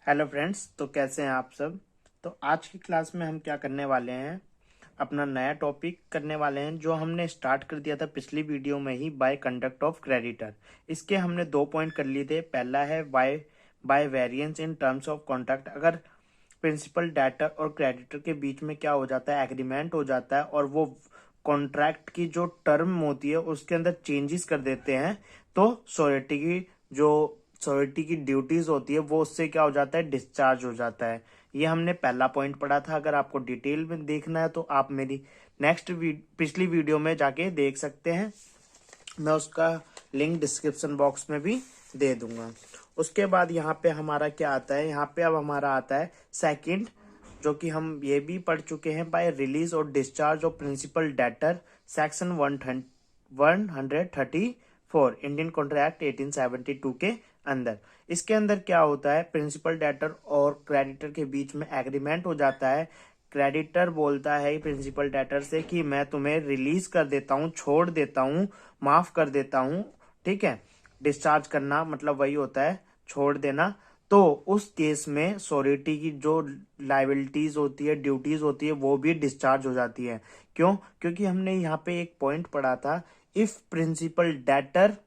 Hello friends, तो कैसे हैं आप सब। तो आज की क्लास में हम क्या करने वाले हैं, अपना नया टॉपिक करने वाले हैं जो हमने स्टार्ट कर दिया था पिछली वीडियो में ही, बाय कंडक्ट ऑफ क्रेडिटर। इसके हमने 2 पॉइंट कर लिए थे। पहला है by by variance in terms of contract. अगर प्रिंसिपल डेटर और क्रेडिटर के बीच में क्या हो जाता है, एग्रीमेंट हो जाता है और वो कॉन्ट्रैक्ट की जो टर्म होती है उसके अंदर चेंजेस कर देते हैं, तो सोसाइटी की ड्यूटीज होती है वो उससे क्या हो जाता है, डिस्चार्ज हो जाता है। ये हमने पहला पॉइंट पढ़ा था। अगर आपको डिटेल में देखना है तो आप मेरी पिछली वीडियो में जाके देख सकते हैं। मैं उसका लिंक डिस्क्रिप्शन बॉक्स में भी दे दूंगा। उसके बाद यहाँ पे हमारा क्या आता है, यहाँ पे अब हमारा आता है सेकंड, जो कि हम ये भी पढ़ चुके हैं, बाय रिलीज और discharge of principal debtor, section 134 Indian contract 1872 के अंदर। इसके अंदर क्या होता है, प्रिंसिपल डेटर और क्रेडिटर के बीच में एग्रीमेंट हो जाता है। क्रेडिटर बोलता है प्रिंसिपल डेटर से कि मैं तुम्हें रिलीज कर देता हूँ, छोड़ देता हूँ, माफ कर देता हूँ। ठीक है, डिस्चार्ज करना मतलब वही होता है, छोड़ देना। तो उस केस में सोसाइटी की जो लाइबिलिटीज होती है, ड्यूटीज होती है, वो भी डिस्चार्ज हो जाती है। क्यों? क्योंकि हमने यहाँ पे एक पॉइंट पढ़ा था, if principal debtor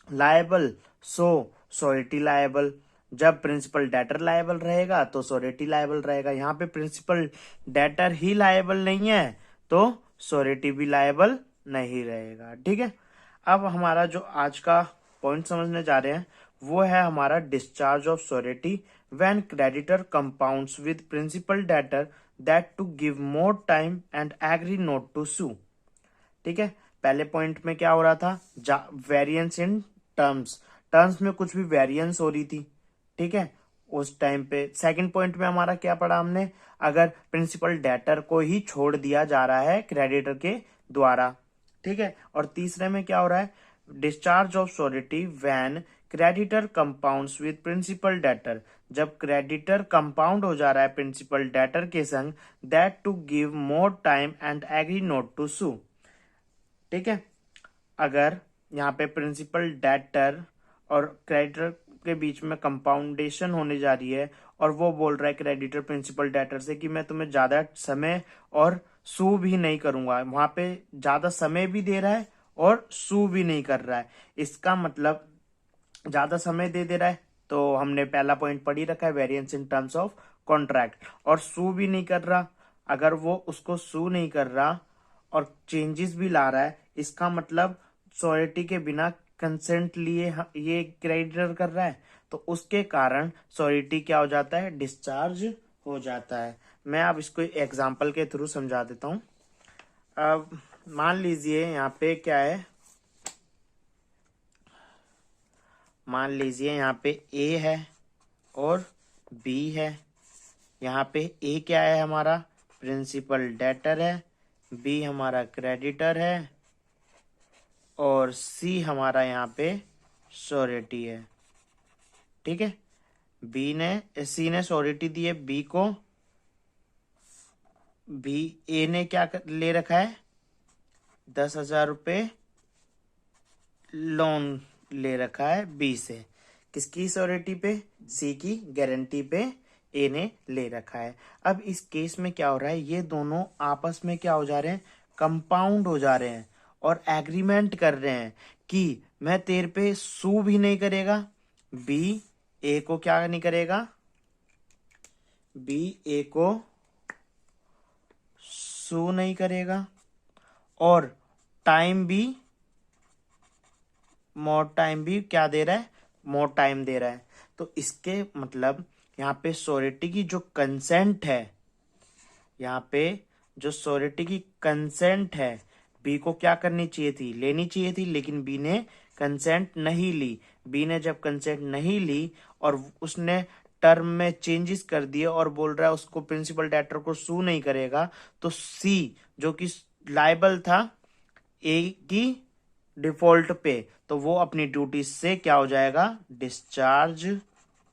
liable so surety liable. जब प्रिंसिपल डेटर लायबल रहेगा तो सोसाइटी लायबल रहेगा। यहाँ पे प्रिंसिपल डेटर ही लायबल नहीं है तो सोसाइटी भी लायबल नहीं रहेगा। ठीक है, अब हमारा जो आज का पॉइंट समझने जा रहे हैं वो है हमारा discharge of surety when creditor compounds with principal debtor that to give more time and agree not to sue. ठीक है, पहले पॉइंट में क्या हो रहा था, वेरिएंस इन टर्म्स, टर्म्स में कुछ भी वेरिएंस हो रही थी। ठीक है, उस टाइम पे सेकंड पॉइंट में हमारा क्या पढ़ा हमने, अगर प्रिंसिपल डेटर को ही छोड़ दिया जा रहा है क्रेडिटर के द्वारा। ठीक है, और तीसरे में क्या हो रहा है, discharge of surety when creditor compounds with principal debtor. जब क्रेडिटर कंपाउंड हो जा रहा है प्रिंसिपल डेटर के संग, that to give more time and agree not to sue. ठीक है, अगर यहाँ पे प्रिंसिपल डेटर और क्रेडिटर के बीच में कंपाउंडेशन होने जा रही है और वो बोल रहा है क्रेडिटर प्रिंसिपल डेटर से कि मैं तुम्हें ज्यादा समय और सू भी नहीं करूंगा, वहां पे ज्यादा समय भी दे रहा है और सू भी नहीं कर रहा है। इसका मतलब ज्यादा समय दे रहा है, तो हमने पहला पॉइंट पढ़ ही रखा है, variance in terms of contract. और सू भी नहीं कर रहा, अगर वो उसको सू नहीं कर रहा और चेंजेस भी ला रहा है, इसका मतलब सोसाइटी के बिना कंसेंट लिए ये क्रेडिटर कर रहा है, तो उसके कारण सोसाइटी क्या हो जाता है, डिस्चार्ज हो जाता है। मैं अब इसको एग्जांपल के थ्रू समझा देता हूँ। अब मान लीजिए यहाँ पे क्या है, मान लीजिए यहाँ पे ए है और बी है। यहाँ पे ए क्या है, हमारा प्रिंसिपल डेटर है, बी हमारा क्रेडिटर है और सी हमारा यहाँ पे श्योरिटी है। ठीक है, सी ने श्योरिटी दी है बी को, ए ने ले रखा है, 10,000 रुपये लोन ले रखा है बी से। किसकी श्योरिटी पे, सी की गारंटी पे ए ने ले रखा है। अब इस केस में क्या हो रहा है, ये दोनों आपस में क्या हो जा रहे हैं, कंपाउंड हो जा रहे हैं और एग्रीमेंट कर रहे हैं कि मैं तेरे पे सू भी नहीं करेगा, बी ए को क्या नहीं करेगा, बी ए को सू नहीं करेगा और मोर टाइम भी क्या दे रहा है, मोर टाइम दे रहा है। तो इसके मतलब यहाँ पे श्योरिटी की जो कंसेंट है, यहाँ पे जो श्योरिटी की कंसेंट है, बी को क्या करनी चाहिए थी, लेनी चाहिए थी, लेकिन बी ने कंसेंट नहीं ली। बी ने जब कंसेंट नहीं ली और उसने टर्म में चेंजेस कर दिए और बोल रहा है उसको प्रिंसिपल डेटर को सू नहीं करेगा, तो सी जो कि लायबल था ए की डिफॉल्ट पे, तो वो अपनी ड्यूटी से क्या हो जाएगा, डिस्चार्ज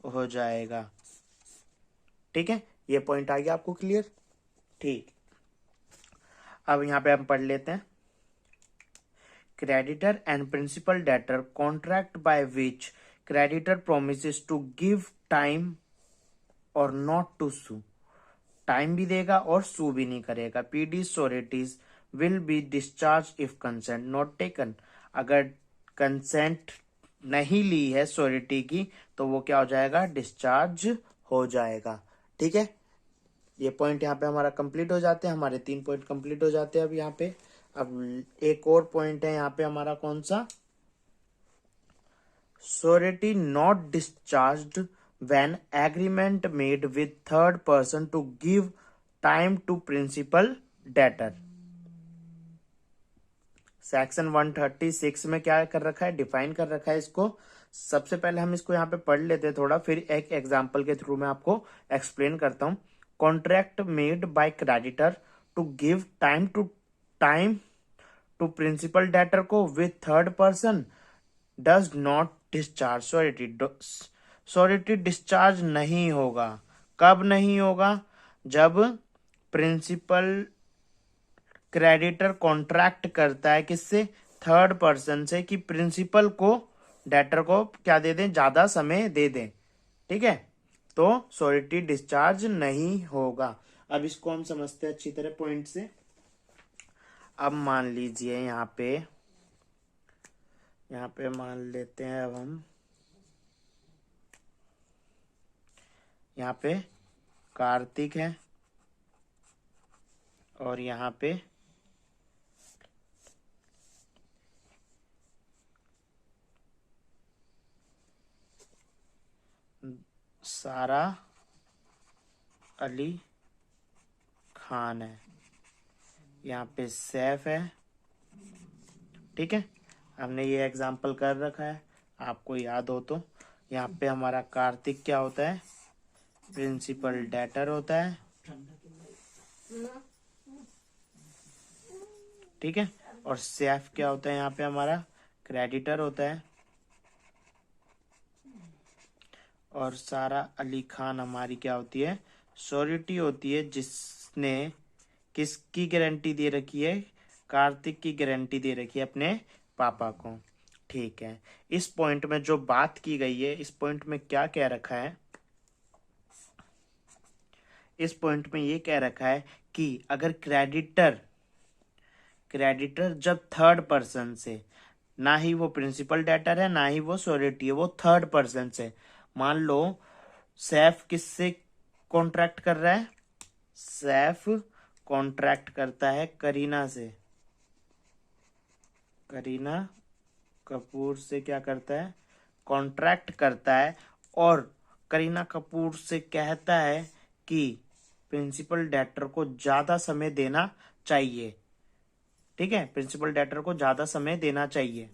हो जाएगा। ठीक है, ये पॉइंट आ गया आपको क्लियर। ठीक, अब यहां पे हम पढ़ लेते हैं, creditor and principal debtor contract by which creditor promises to give time और नॉट टू सू, टाइम भी देगा और सू भी नहीं करेगा। PD sureties will be discharge if consent not taken, अगर कंसेंट नहीं ली है श्योरिटी की तो वो क्या हो जाएगा, डिस्चार्ज हो जाएगा। ठीक है, ये पॉइंट यहाँ पे हमारा कंप्लीट हो जाते हैं, हमारे 3 पॉइंट कंप्लीट हो जाते हैं। अब यहाँ पे अब एक और पॉइंट है यहाँ पे हमारा, कौन सा, surety not discharged when agreement made with third person to give time to principal debtor. Section 136 में क्या कर रखा है, डिफाइन कर रखा है इसको। सबसे पहले हम इसको यहाँ पे पढ़ लेते हैं थोड़ा, फिर एक एग्जांपल के थ्रू मैं आपको एक्सप्लेन करता हूँ। Contract made by creditor to give time to principal debtor को with third person does not discharge surety. Surety discharge नहीं होगा। कब नहीं होगा, जब प्रिंसिपल क्रेडिटर कॉन्ट्रैक्ट करता है किससे, थर्ड पर्सन से, कि प्रिंसिपल को डेटर को क्या दे दें, ज्यादा समय दे दें। ठीक है, तो श्योरिटी डिस्चार्ज नहीं होगा। अब इसको हम समझते हैं अच्छी तरह पॉइंट से। अब मान लीजिए यहाँ पे मान लेते हैं, अब हम यहाँ पे कार्तिक है और यहाँ पे सारा अली खान है, यहाँ पे सैफ है। ठीक है, हमने ये एग्जाम्पल कर रखा है, आपको याद हो तो। यहाँ पे हमारा कार्तिक क्या होता है, प्रिंसिपल डेटर होता है। ठीक है, और सैफ क्या होता है, यहाँ पे हमारा क्रेडिटर होता है। और सारा अली खान हमारी क्या होती है, श्योरिटी होती है, जिसने किसकी गारंटी दे रखी है, कार्तिक की गारंटी दे रखी है अपने पापा को। ठीक है, इस पॉइंट में जो बात की गई है, इस पॉइंट में क्या कह रखा है, इस पॉइंट में ये कह रखा है कि अगर क्रेडिटर जब थर्ड पर्सन से, ना ही वो प्रिंसिपल डेटर है ना ही वो श्योरिटी है, वो थर्ड पर्सन से, मान लो सैफ किससे कॉन्ट्रैक्ट कर रहा है, सैफ कॉन्ट्रैक्ट करता है करीना से, करीना कपूर से क्या करता है, कॉन्ट्रैक्ट करता है, और करीना कपूर से कहता है कि प्रिंसिपल डेटर को ज्यादा समय देना चाहिए। ठीक है, प्रिंसिपल डेटर को ज्यादा समय देना चाहिए।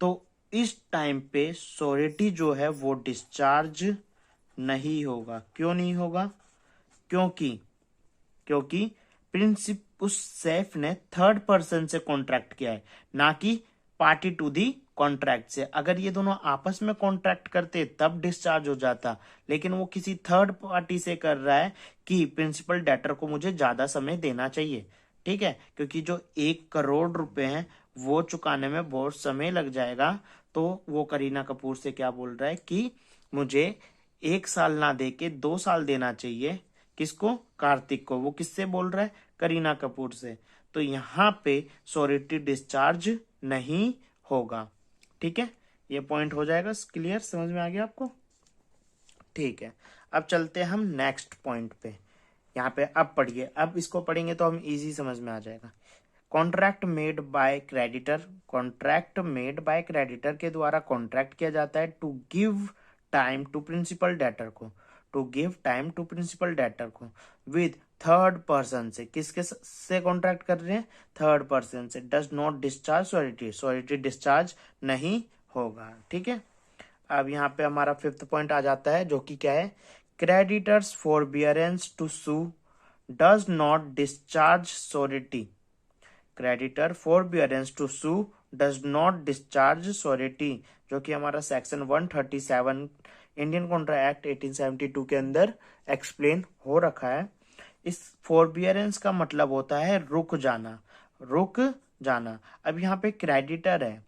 तो इस टाइम पे श्योरिटी जो है वो डिस्चार्ज नहीं होगा। क्यों नहीं होगा, क्योंकि प्रिंसिप उस सैफ ने थर्ड पर्सन से कॉन्ट्रैक्ट किया है, ना कि पार्टी टू दी कॉन्ट्रैक्ट से। अगर ये दोनों आपस में कॉन्ट्रैक्ट करते तब डिस्चार्ज हो जाता, लेकिन वो किसी थर्ड पार्टी से कर रहा है कि प्रिंसिपल डेटर को मुझे ज्यादा समय देना चाहिए। ठीक है, क्योंकि जो 1 करोड़ रुपए हैं वो चुकाने में बहुत समय लग जाएगा, तो वो करीना कपूर से क्या बोल रहा है कि मुझे 1 साल ना दे के 2 साल देना चाहिए। किसको, कार्तिक को। वो किससे बोल रहा है, करीना कपूर से। तो यहाँ पे श्योरिटी डिस्चार्ज नहीं होगा। ठीक है, ये पॉइंट हो जाएगा क्लियर, समझ में आ गया आपको। ठीक है, अब चलते हैं हम नेक्स्ट पॉइंट पे। यहाँ पे अब पढ़िए, अब इसको पढ़ेंगे तो हम इजी समझ में आ जाएगा। Contract made by creditor, contract made by creditor के द्वारा कॉन्ट्रैक्ट किया जाता है to give time to principal debtor को, to give time to principal debtor को विद थर्ड पर्सन से। किसके से कॉन्ट्रैक्ट कर रहे हैं, थर्ड पर्सन से। Does not discharge surety, surety discharge नहीं होगा। ठीक है, अब यहाँ पे हमारा 5th पॉइंट आ जाता है, जो कि क्या है, creditor's forbearance to sue does not discharge surety. Creditor forbearance to sue does not discharge surety, जो कि हमारा सेक्शन 137 इंडियन कॉन्ट्रैक्ट एक्ट 1872 के अंदर एक्सप्लेन हो रखा है। इस फॉरबियरेंस का मतलब होता है रुक जाना, रुक जाना। अब यहाँ पे क्रेडिटर है,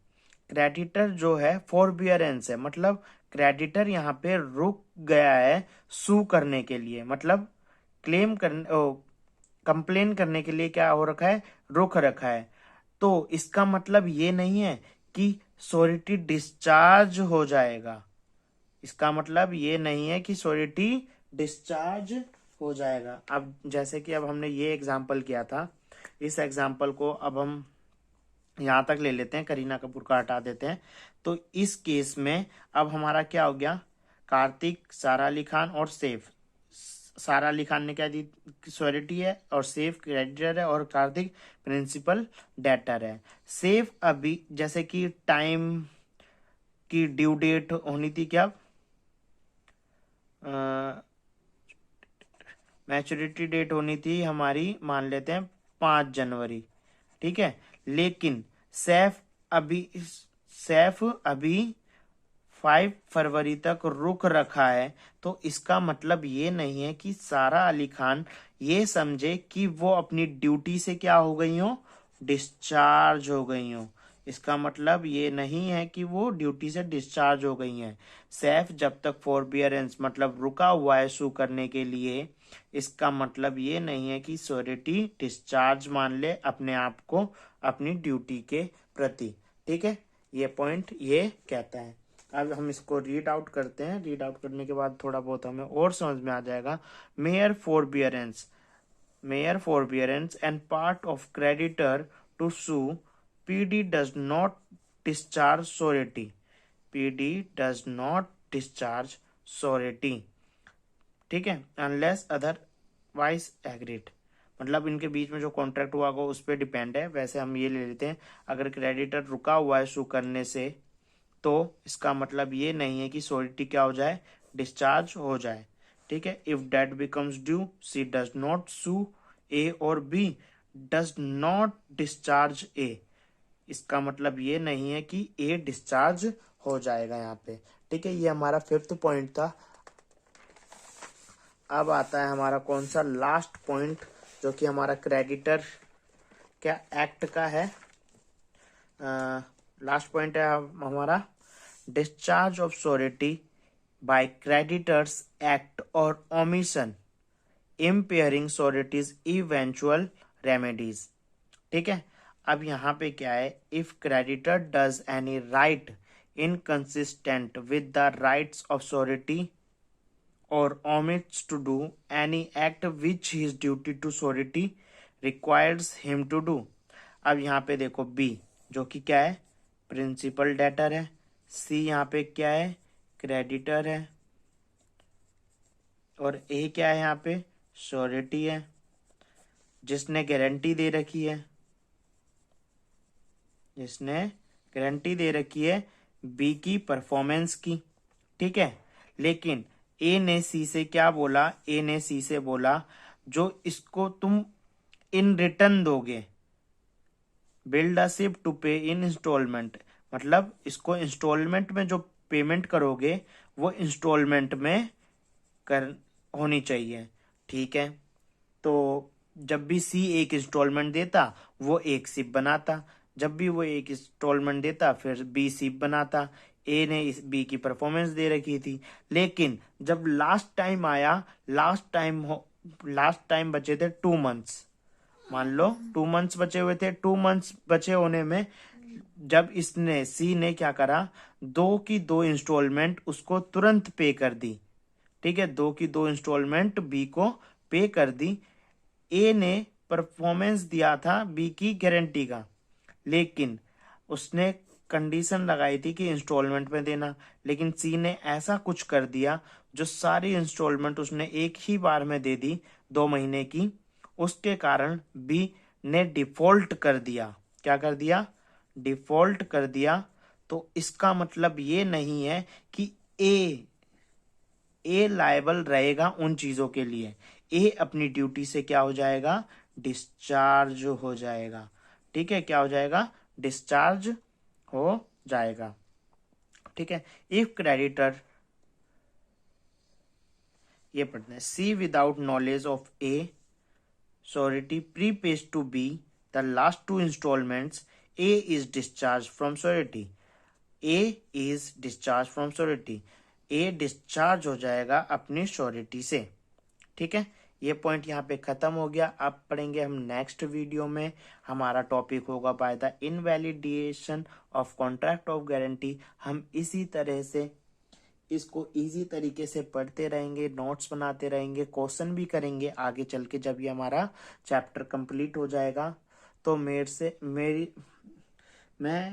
क्रेडिटर जो है फॉरबियरेंस है, मतलब क्रेडिटर यहाँ पे रुक गया है सू करने के लिए, मतलब क्लेम करने कंप्लेन करने के लिए क्या हो रखा है, रुक रखा है। तो इसका मतलब ये नहीं है कि श्योरिटी डिस्चार्ज हो जाएगा, इसका मतलब ये नहीं है कि श्योरिटी डिस्चार्ज हो जाएगा। अब जैसे कि अब हमने ये एग्जाम्पल किया था, इस एग्जाम्पल को अब हम यहाँ तक ले लेते हैं, करीना कपूर का हटा देते हैं। तो इस केस में अब हमारा क्या हो गया, कार्तिक, सारा अली खान और सैफ। सारा अली खान ने क्या दी, श्योरिटी है, और सैफ क्रेडिटर है, और कार्तिक प्रिंसिपल डेटर है। सैफ अभी जैसे कि टाइम की ड्यू डेट होनी थी क्या, मैच्योरिटी डेट होनी थी हमारी, मान लेते हैं 5 जनवरी, ठीक है। लेकिन सैफ अभी 5 फरवरी तक रुक रखा है। तो इसका मतलब ये नहीं है कि सारा अली खान ये समझे कि वो अपनी ड्यूटी से क्या हो गई हो, डिस्चार्ज हो गई हो। इसका मतलब ये नहीं है कि वो ड्यूटी से डिस्चार्ज हो गई हैं। सैफ जब तक फॉरबियरेंस मतलब रुका हुआ है सू करने के लिए, इसका मतलब ये नहीं है कि श्योरिटी डिस्चार्ज मान ले अपने आप को अपनी ड्यूटी के प्रति, ठीक है। ये पॉइंट ये कहता है। अब हम इसको रीड आउट करते हैं, रीड आउट करने के बाद थोड़ा बहुत हमें और समझ में आ जाएगा। Mayor forbearance and part of creditor to sue, PD does not discharge surety. PD does not discharge surety, ठीक है, अनलेस अदरवाइज एग्रीड। मतलब इनके बीच में जो कॉन्ट्रैक्ट हुआ होगा उस पर डिपेंड है। वैसे हम ये ले लेते हैं, अगर क्रेडिटर रुका हुआ है सू करने से, तो इसका मतलब ये नहीं है कि श्योरिटी क्या हो जाए, डिस्चार्ज हो जाए, ठीक है। If debt becomes due, C does not sue A, और B does not discharge A. इसका मतलब ये नहीं है कि ए डिस्चार्ज हो जाएगा यहाँ पे, ठीक है। ये हमारा 5th पॉइंट था। अब आता है हमारा कौन सा, लास्ट पॉइंट, जो कि हमारा क्रेडिटर क्या एक्ट का है। लास्ट पॉइंट है हमारा discharge of surety by creditors act और omission impairing sureties eventual remedies, ठीक है। अब यहाँ पे क्या है, if creditor does any right inconsistent with the rights of surety or omits to do any act which his duty to surety requires him to do। अब यहाँ पे देखो बी, जो कि क्या है, प्रिंसिपल डेटर है। सी यहाँ पे क्या है, क्रेडिटर है। और ए क्या है यहाँ पे, श्योरिटी है, जिसने गारंटी दे रखी है, जिसने गारंटी दे रखी है बी की परफॉर्मेंस की, ठीक है। लेकिन ए ने सी से क्या बोला, ए ने सी से बोला जो इसको तुम इन रिटर्न दोगे, बिल्ड अ शिप टू पे इन इंस्टॉलमेंट, मतलब इसको इंस्टॉलमेंट में जो पेमेंट करोगे वो इंस्टॉलमेंट में कर होनी चाहिए, ठीक है। तो जब भी सी एक इंस्टॉलमेंट देता वो एक सिप बनाता, जब भी वो एक इंस्टॉलमेंट देता फिर बी सिप बनाता। ए ने इस बी की परफॉर्मेंस दे रखी थी, लेकिन जब लास्ट टाइम आया, लास्ट टाइम बचे थे 2 मंथ्स, मान लो 2 मंथ्स बचे हुए थे। 2 मंथ्स बचे होने में जब इसने सी ने क्या करा, 2 की 2 इंस्टॉलमेंट उसको तुरंत पे कर दी, ठीक है। 2 की 2 इंस्टॉलमेंट बी को पे कर दी। ए ने परफॉर्मेंस दिया था बी की गारंटी का, लेकिन उसने कंडीशन लगाई थी कि इंस्टॉलमेंट में देना, लेकिन सी ने ऐसा कुछ कर दिया जो सारी इंस्टॉलमेंट उसने एक ही बार में दे दी 2 महीने की। उसके कारण बी ने डिफॉल्ट कर दिया। क्या कर दिया, डिफॉल्ट कर दिया। तो इसका मतलब ये नहीं है कि ए लायबल रहेगा उन चीजों के लिए। ए अपनी ड्यूटी से क्या हो जाएगा, डिस्चार्ज हो जाएगा, ठीक है। क्या हो जाएगा, डिस्चार्ज हो जाएगा, ठीक है। इफ क्रेडिटर, ये पढ़ते हैं, C without knowledge of A surety prepays to be the last 2 instalments, A is discharge from surety. A is discharge from surety. A discharge हो जाएगा अपनी श्योरिटी से। ठीक है, ये पॉइंट यहाँ पे खत्म हो गया। अब पढ़ेंगे हम नेक्स्ट वीडियो में। हमारा टॉपिक होगा by the invalidation of contract of guarantee. हम इसी तरह से इसको इजी तरीके से पढ़ते रहेंगे, नोट्स बनाते रहेंगे, क्वेश्चन भी करेंगे आगे चल के जब ये हमारा चैप्टर कंप्लीट हो जाएगा। तो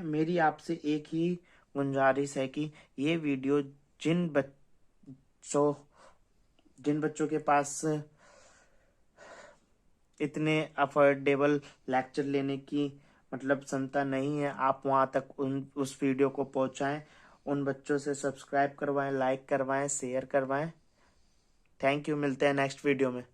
मेरी आपसे एक ही गुजारिश है कि ये वीडियो जिन बच्चों के पास इतने अफोर्डेबल लेक्चर लेने की मतलब क्षमता नहीं है, आप वहां तक उस वीडियो को पहुंचाएं। उन बच्चों से सब्सक्राइब करवाएं, लाइक करवाएं, शेयर करवाएं। थैंक यू, मिलते हैं नेक्स्ट वीडियो में।